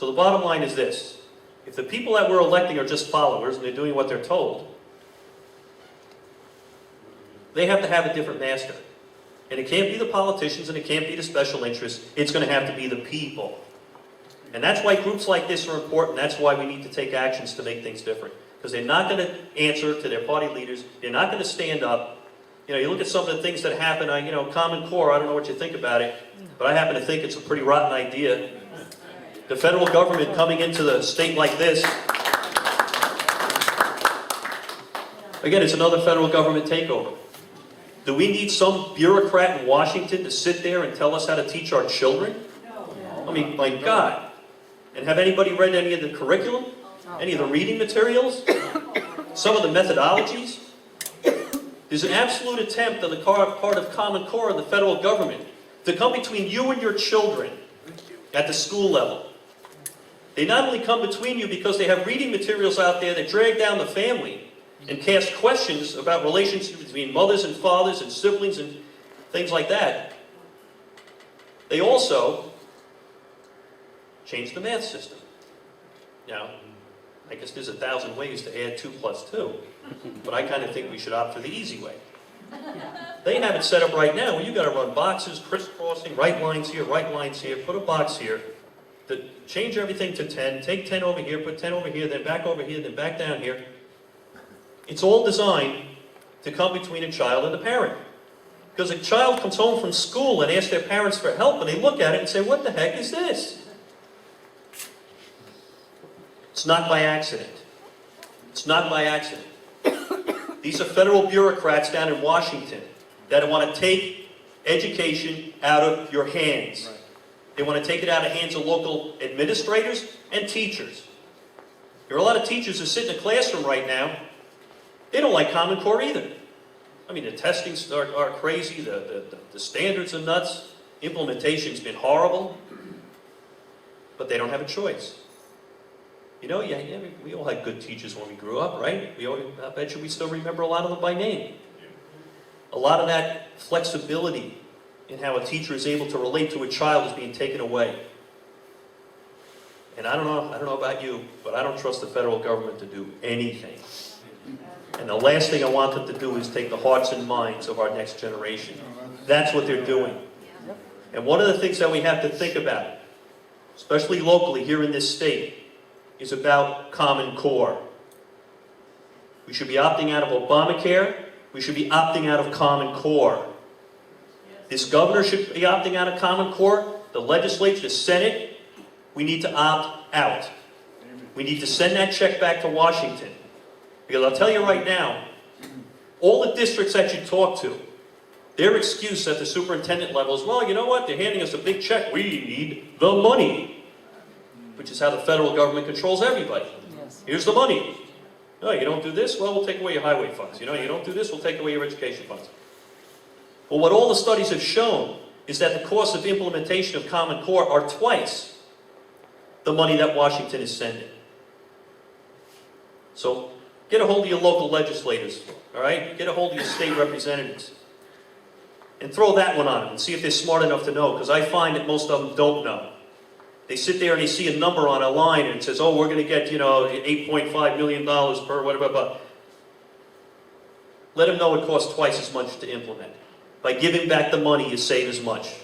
So the bottom line is this. If the people that we're electing are just followers and they're doing what they're told, they have to have a different master. And it can't be the politicians and it can't be the special interests. It's going to have to be the people. And that's why groups like this are important. That's why we need to take actions to make things different. Because they're not going to answer to their party leaders. They're not going to stand up. You know, you look at some of the things that happen, you know, Common Core, I don't know what you think about it, but I happen to think it's a pretty rotten idea. The federal government coming into the state like this, again, it's another federal government takeover. Do we need some bureaucrat in Washington to sit there and tell us how to teach our children? I mean, my God. And have anybody read any of the curriculum? Any of the reading materials? Some of the methodologies? There's an absolute attempt on the part of Common Core and the federal government to come between you and your children at the school level. They not only come between you because they have reading materials out there that drag down the family and cast questions about relationships between mothers and fathers and siblings and things like that. They also change the math system. Now, I guess there's 1,000 ways to add 2 plus 2, but I kind of think we should opt for the easy way. They have it set up right now where you got to run boxes, crisscrossing, right lines here, put a box here, to change everything to 10, take 10 over here, put 10 over here, then back over here, then back down here. It's all designed to come between a child and a parent. Because a child comes home from school and asks their parents for help, and they look at it and say, what the heck is this? It's not by accident. It's not by accident. These are federal bureaucrats down in Washington that want to take education out of your hands. Right. They want to take it out of the hands of local administrators and teachers. There are a lot of teachers who sit in a classroom right now. They don't like Common Core either. I mean, the testings are crazy, the standards are nuts, implementation's been horrible, but they don't have a choice. You know, yeah, we all had good teachers when we grew up, right? I bet you we still remember a lot of them by name. A lot of that flexibility in how a teacher is able to relate to a child is being taken away. And I don't know about you, but I don't trust the federal government to do anything. And the last thing I want them to do is take the hearts and minds of our next generation. That's what they're doing. And one of the things that we have to think about, especially locally here in this state, is about Common Core. We should be opting out of Obamacare. We should be opting out of Common Core. This governor should be opting out of Common Core. The legislature, the Senate, we need to opt out. We need to send that check back to Washington. Because I'll tell you right now, all the districts that you talk to, their excuse at the superintendent level is, well, you know what, they're handing us a big check, we need the money. Which is how the federal government controls everybody. Yes. Here's the money. No, you don't do this, well, we'll take away your highway funds. You know, you don't do this, we'll take away your education funds. Well, what all the studies have shown is that the cost of implementation of Common Core are twice the money that Washington is sending. So, get a hold of your local legislators, all right? Get a hold of your state representatives. And throw that one on them and see if they're smart enough to know, because I find that most of them don't know. They sit there and they see a number on a line and it says, oh, we're going to get, you know, $8.5 million per whatever, but let them know it costs twice as much to implement. By giving back the money, you save as much.